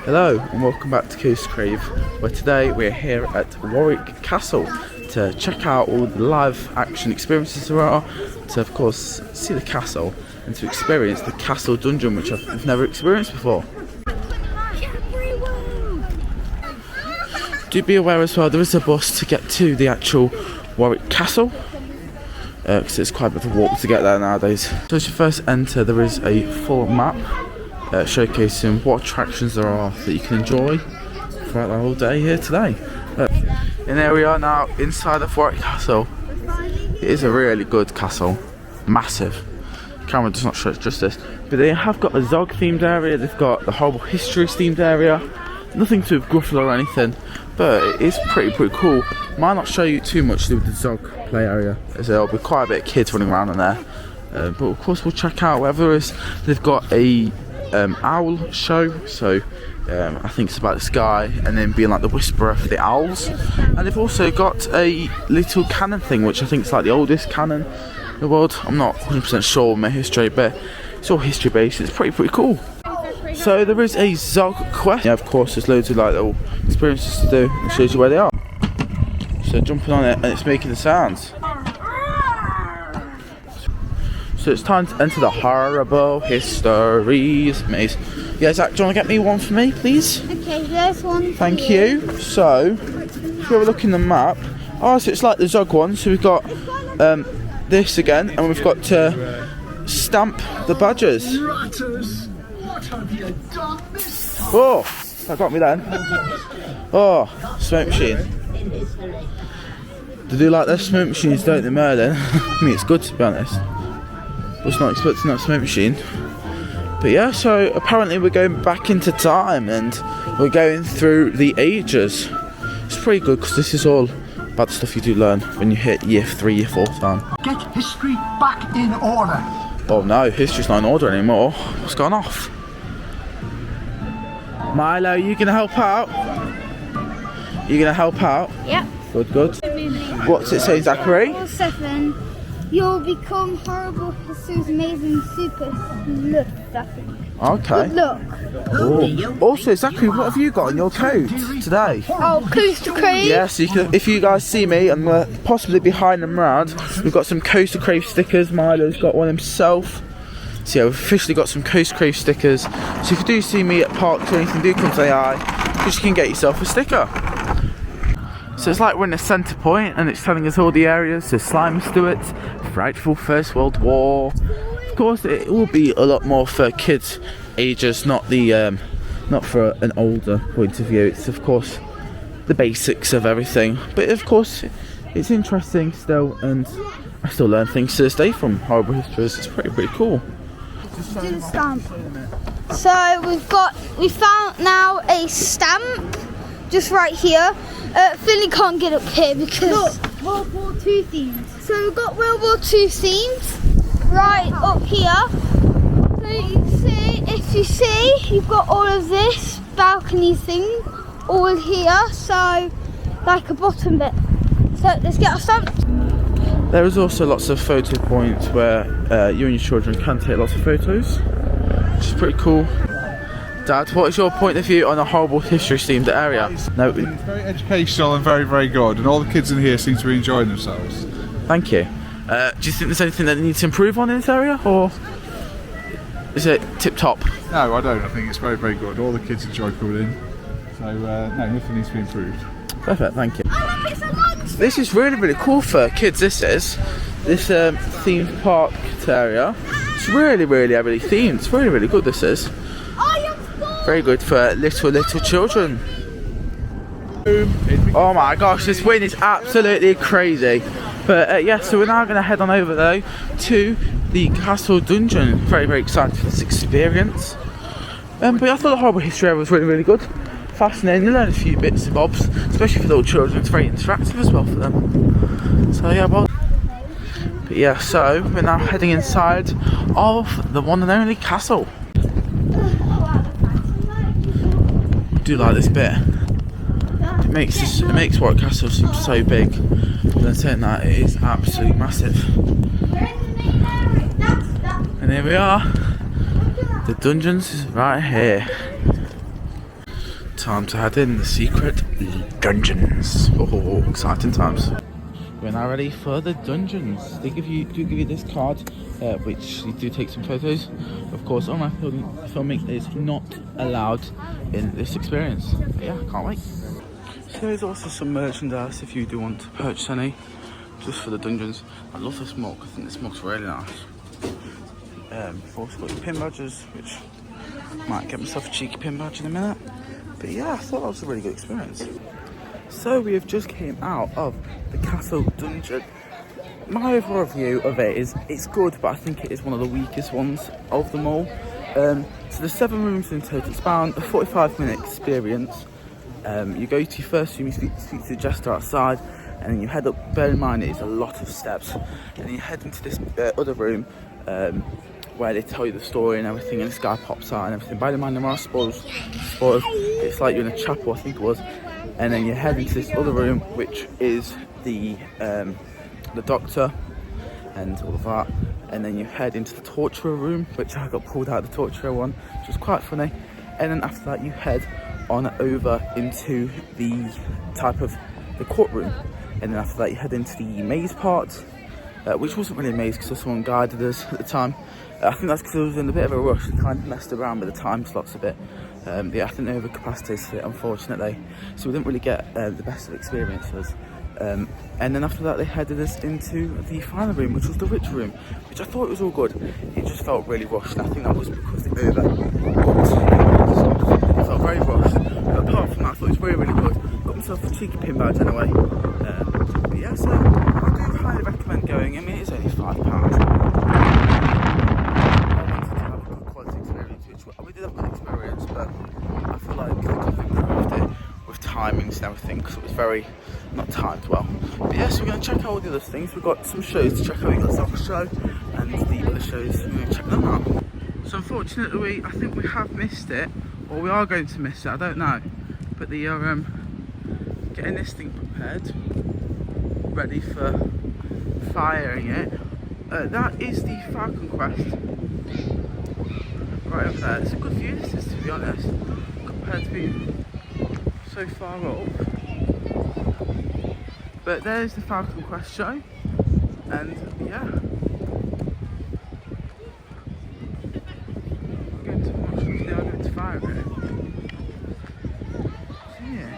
Hello and welcome back to Coast Crave, where today we're here at Warwick Castle to check out all the live action experiences there are, to of course see the castle and to experience the castle dungeon, which I've never experienced before. Do be aware as well, there is a bus to get to the actual Warwick Castle, because it's quite a bit of a walk to get there nowadays. So as you first enter, there is a full map showcasing what attractions there are that you can enjoy throughout the whole day here today. And there we are now inside of Warwick Castle. It is a really good castle, massive. Camera does not show it justice, but they have got a Zog themed area, they've got the horrible histories themed area. Nothing to Gruffalo or anything, but it is pretty cool. Might not show you too much to do with the Zog play area, as there'll be quite a bit of kids running around in there. But of course we'll check out whatever there is. They've got a owl show, so I think it's about this guy and then being like the whisperer for the owls. And they've also got a little cannon thing, which I think is like the oldest cannon in the world. I'm not 100% sure on my history, but it's all history based. It's pretty cool. So there is a Zog quest. Yeah, of course there's loads of like little experiences to do. It shows you where they are. So jumping on it and it's making the sounds. So it's time to enter the horrible histories maze. Yeah, Zach, do you want to get me one for me, please? Okay, there's one. Thank you. So, if we have a look in the map. Oh, so it's like the Zog one. So we've got this again, and we've got to stamp the badges. Oh, that got me then. Oh, smoke machine. They do like their smoke machines, don't they, Merlin? I mean, it's good to be honest. Was not expecting that smoke machine. But yeah, so apparently we're going back into time and we're going through the ages. It's pretty good because this is all about the stuff you do learn when you hit year 3, year 4 time. Get history back in order. Oh no, history's not in order anymore. What's gone off? Milo, you gonna help out? You gonna help out? Yep. Good. What's it say, Zachary? Rule 7. You'll become horrible histories amazing super look. Okay. Good look. Oh. Also, Zachary, what have you got in your coat today? Oh, Coaster Crave. Yes, you can, if you guys see me, I'm possibly behind them round. We've got some Coaster Crave stickers. Milo's got one himself. So yeah, we've officially got some Coaster Crave stickers. So if you do see me at parks or anything, do come say hi, because you can get yourself a sticker. So it's like we're in the centre point and it's telling us all the areas. So Slime Stewart, Frightful First World War. Of course it will be a lot more for kids ages, not for an older point of view. It's of course the basics of everything, but of course it's interesting still, and I still learn things to this day from horrible histories. It's pretty cool. Do the stamp. So we found now a stamp just right here. Finley can't get up here because World War II themed. So we've got World War II themed right up here. So you see, if you see, you've got all of this balcony thing all here. So like a bottom bit. So let's get our stamp. There is also lots of photo points where you and your children can take lots of photos, which is pretty cool. Dad, what is your point of view on a horrible history themed area? No. It's very educational and very good, and all the kids in here seem to be enjoying themselves. Thank you. Do you think there's anything that needs to improve on in this area, or is it tip top? No, I don't. I think it's very good. All the kids enjoy coming in, so no, nothing needs to be improved. Perfect, thank you. This is really cool for kids. This themed park area. It's really heavily themed. It's really good. This is very good for little children. Oh my gosh, this wind is absolutely crazy. But yeah, so we're now going to head on over though to the castle dungeon. Very excited for this experience. But I thought the horrible history area was really good. Fascinating. You learn a few bits and bobs, especially for little children. It's very interactive as well for them. So yeah, but yeah, so we're now heading inside of the one and only castle. I do like this bit. It makes Warwick Castle seem so big. But then saying that, it is absolutely massive. And here we are. The dungeon's right here. time to head in the secret dungeons. Oh, exciting times. We're now ready for the dungeons. They do give you this card, which you do take some photos. Of course, online filming is not allowed in this experience. But yeah, can't wait. So there's also some merchandise if you do want to purchase any, just for the dungeons. I love this mug. I think this mug's really nice. You've also got your pin badges, which might get myself a cheeky pin badge in a minute. But yeah, I thought that was a really good experience. So we have just came out of the castle dungeon. My overall review of it is it's good, but I think it is one of the weakest ones of them all. So there's 7 rooms in total. It's about a 45-minute experience. You go to your first room, you speak to the jester outside, and then you head up. Bear in mind it is a lot of steps, and then you head into this other room where they tell you the story and everything, and this guy pops out and everything. Bear in mind there are spoilers. It's like you're in a chapel, I think it was. And then you head into this other room, which is the doctor and all of that. And then you head into the torturer room, which I got pulled out of the torturer one, which was quite funny. And then after that, you head on over into the courtroom. And then after that, you head into the maze part, which wasn't really a maze because someone guided us at the time. I think that's because I was in a bit of a rush and kind of messed around with the time slots a bit. Yeah, I think they overcapacitated it, unfortunately, so we didn't really get the best of experiences. And then after that, they headed us into the final room, which was the rich room, which I thought was all good. It just felt really rushed, and I think that was because they overbooked. It felt very rushed, but apart from that, I thought it was really, really good. Got myself a cheeky pin badge anyway. But yeah, so I do highly recommend going. I mean, it is only £5. We did have a good experience, but I feel like they could have improved it with timings and everything, because it was very not timed well. But yeah, so we're going to check out all the other things. We've got some shows to check out. We've got the soccer show and the other shows. We're going to check them out. So unfortunately, I think we have missed it, or we are going to miss it, I don't know. But they are getting this thing prepared, ready for firing it. That is the Falcon Quest. Right over there. It's a good view, this is, to be honest, compared to being so far up. But there's the Falcon Quest show, and yeah, we're going to watch them. They are going to fire it. So yeah.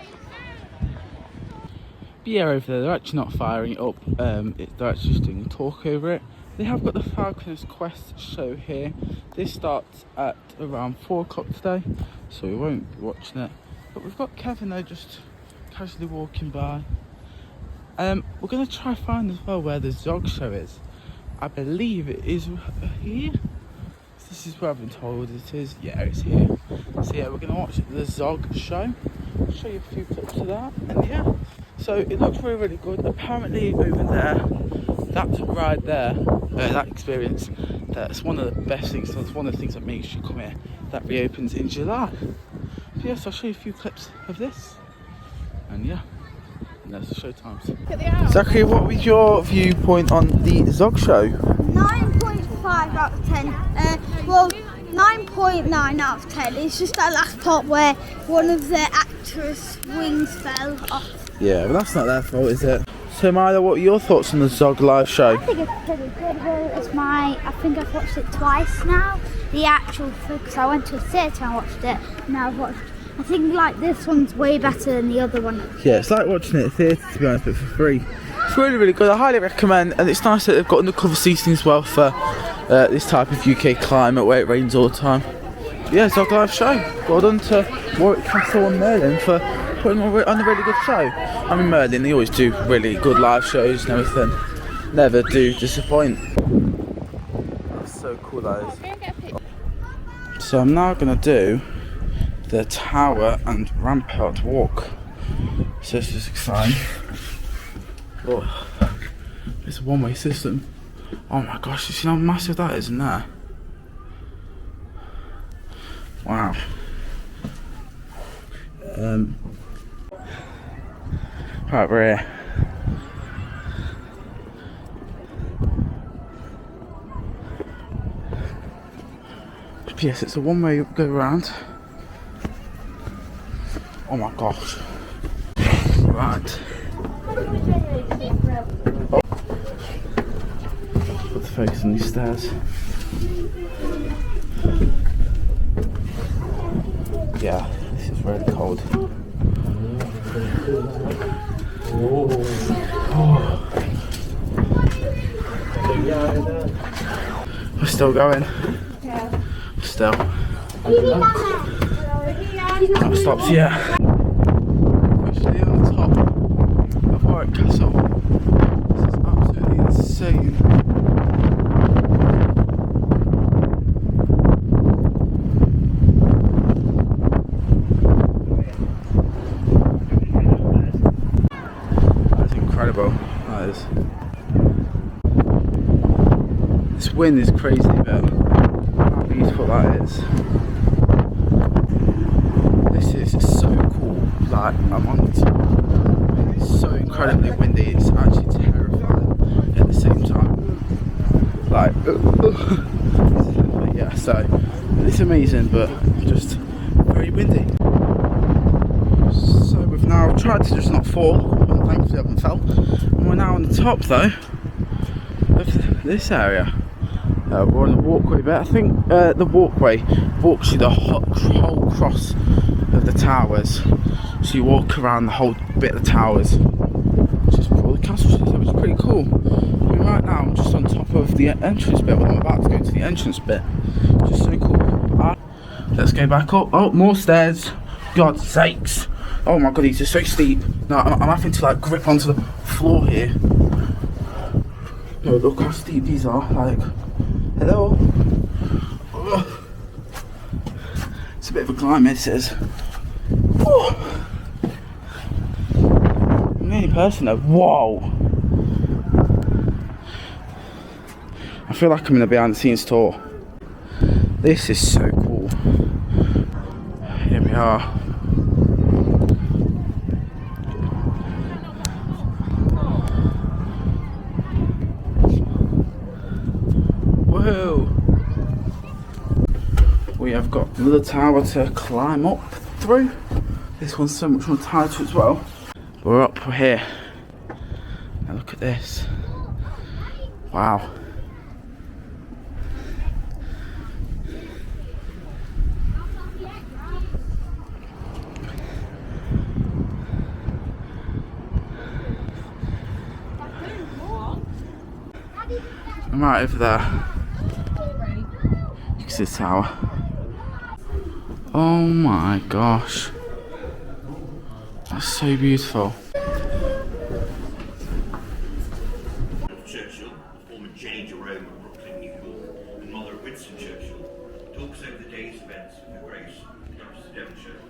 But yeah, over there, they're actually not firing it up. They're actually just doing a talk over it. They have got the Falcon's Quest show here. This starts at around 4 o'clock today, so we won't be watching it. But we've got Kevin there just casually walking by. We're going to try find as well where the Zog show is. I believe it is here. This is where I've been told it is. Yeah, it's here. So yeah, we're going to watch the Zog show. I'll show you a few clips of that, and yeah. So it looks really, really good. Apparently over there, that ride there, that experience, that's one of the best things. That's one of the things that makes you come here. That reopens in July. So yes, I'll show you a few clips of this, and yeah, and there's the show times. Zachary, what was your viewpoint on the Zog show? 9.5 out of 10. Well, 9.9 out of 10. It's just that last part where one of the actors' wings fell off. Yeah, well that's not their fault, is it? So Milo, what are your thoughts on the Zog live show? I think it's pretty good. I think I've watched it twice now. The actual thing, because I went to a theatre and watched it. Now I think like this one's way better than the other one. Yeah, it's like watching it at theatre, to be honest, but for free. It's really, really good. I highly recommend, and it's nice that they've got undercover seating as well for this type of UK climate where it rains all the time. But yeah, Zog live show. Well done to Warwick Castle and Merlin for putting on a really good show. I mean, Merlin, they always do really good live shows and everything. Never do disappoint. That's so cool, that is. So I'm now going to do the tower and rampart walk. So this is exciting. Oh, it's a one-way system. Oh my gosh, you see how massive that is in there? Wow. Right, we're here. Yes, it's a one-way go round. Oh my gosh. Right. Put the focus on these stairs. Yeah, this is really cold. We're still going. Still. Not stops yet. Actually on the top of Warwick Castle. This is absolutely insane. That's incredible. That is. This wind is crazy, but how beautiful that is. This is so cool. Like, I'm on the top. It's so incredibly windy, it's actually terrifying at the same time. Like, yeah, so it's amazing, but just very windy. So we've now tried to just not fall, and thankfully I haven't fell. And we're now on the top though of this area. We're on the walkway bit. I think the walkway walks you the whole cross of the towers. So you walk around the whole bit of the towers, which is all the castle, so it's pretty cool. I mean, right now I'm just on top of the entrance bit, but I'm about to go to the entrance bit, which is so cool. Let's go back up. Oh, more stairs. God's sakes. Oh my god, these are so steep. No, I'm having to like grip onto the floor here. No, look how steep these are. Like, hello. Oh. It's a bit of a climb, this is. Oh. I'm the only person though. Whoa. I feel like I'm in a behind the scenes tour. This is so cool. Here we are. Whoa. We have got another tower to climb up through. This one's so much more tighter as well. We're up here. Now look at this. Wow. I'm right over there. You can see the tower. Oh my gosh. That's so beautiful. Churchill, former Jenny Jerome of Brooklyn, New York, and mother of Winston Churchill, talks over the day's events with her Grace, Duchess of Devonshire,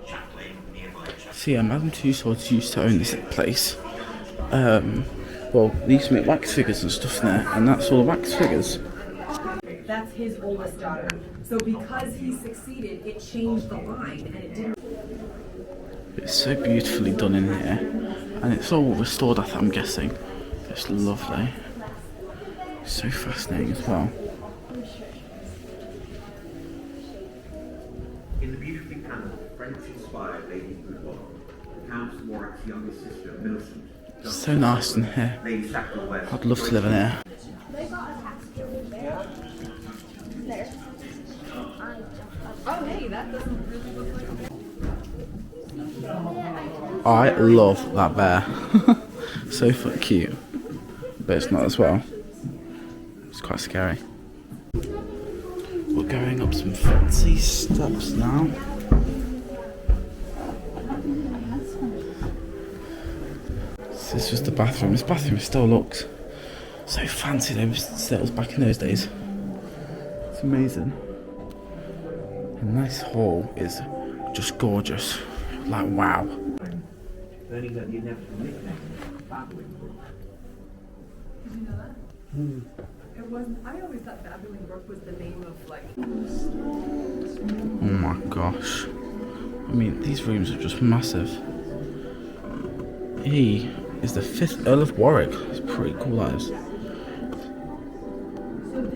Chack Lane, nearby Chack. See, Madame Tussauds used to own this place. Well, they used to make wax figures and stuff in there, and that's all the wax figures. That's his oldest daughter. So because he succeeded, it changed the line and it didn't. It's so beautifully done in here, and it's all restored, I'm guessing. It's lovely. It's so fascinating as well. In the beautifully panelled, French-inspired Lady Boudoir, the Count Warwick's younger sister, Millicent. It's so nice in here. Lady Sackville West. I'd love to live in here. Oh, hey, that doesn't really look like. I love that bear. So fucking cute. But it's not as well. It's quite scary. We're going up some fancy steps now. So this was the bathroom. This bathroom still looks so fancy. Those steps back in those days. It's amazing. And this hall is just gorgeous. Like, wow. Learning that the inevitable nickname, Babbling Brook. Did you know that? It wasn't. I always thought Babbling Brook was the name of like. Oh my gosh. I mean, these rooms are just massive. He is the 5th Earl of Warwick. It's pretty cool, that is.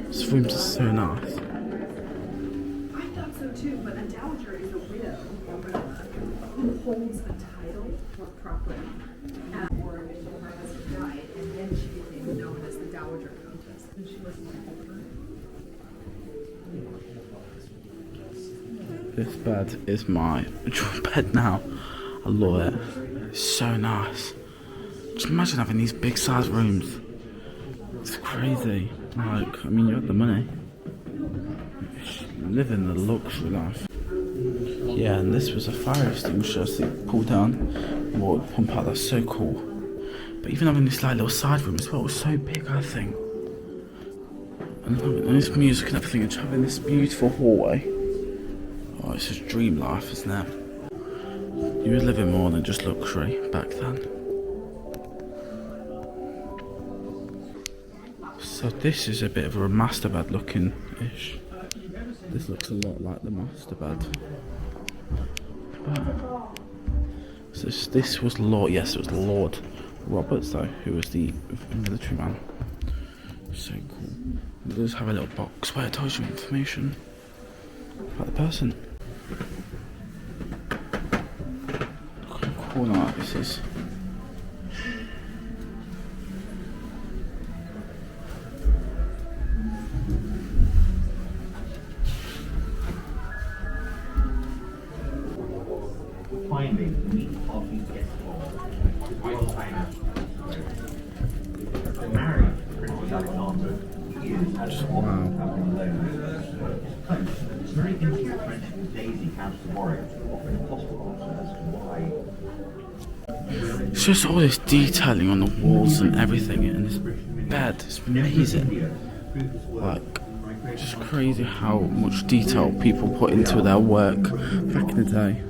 These rooms are so nice. I thought so too, but a dowager is a widow or whatever. who holds a title or property. Or before her husband died, and then she became known as the Dowager Countess. And she was This bed is my dream bed now. I love it. It's so nice. Just imagine having these big size rooms. It's crazy. Like, I mean, you have the money. Living the luxury life. Yeah, and this was a fire extinguisher, so you pull down, or pump out. That's so cool. But even having this like little side room as well was so big, I think. And this music and everything, and just having this beautiful hallway. Oh, it's just dream life, isn't it? You was living more than just luxury back then. So this is a bit of a master bed looking-ish. This looks a lot like the master bed. So this was Lord, yes, it was Lord Roberts though, who was the military man. So cool. It does have a little box where it tells you information about the person. Look how cool that this is. Finding neat coffee gets Royal Highness. Married to Princess Alexander, he is as very intimate friendship with Daisy, Countess of Warwick, offering possible answers as to why. It's just all this detailing on the walls and everything, and this bed is amazing. Like, just crazy how much detail people put into their work back in the day.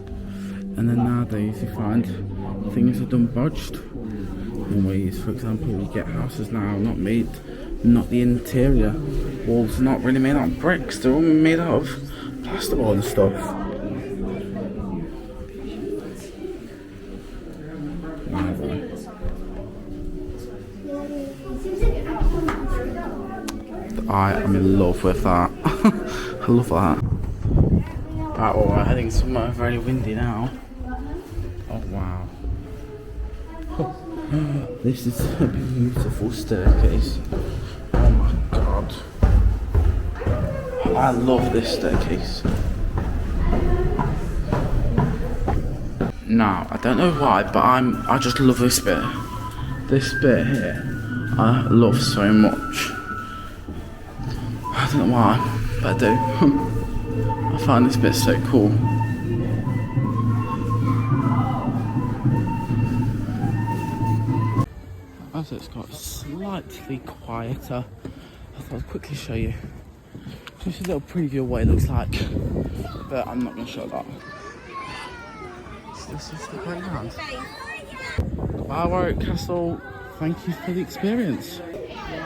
And then nowadays you find things are done bodged in ways. For example, you get houses now not the interior walls are not really made out of bricks, they're all made out of plasterboard and stuff. I am in love with that. I love that. Right, well, we're heading somewhere very windy now. Oh wow. This is a beautiful staircase. Oh my god. I love this staircase. Now, I don't know why, but I just love this bit. This bit here, I love so much. I don't know why, but I do. I find this bit so cool. As it's got slightly quieter, I thought I'd quickly show you just a little preview of what it looks like, but I'm not going to show that. So this is the playground. Wow, Warwick Castle, thank you for the experience.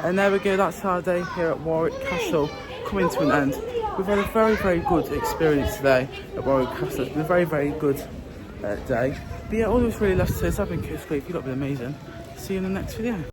And there we go, that's our day here at Warwick Castle coming to an end. We've had a very, very good experience today at Warwick Castle. It's been a very, very good day. But yeah, all that's really left to say is I've been Chris. You've been amazing. See you in the next video.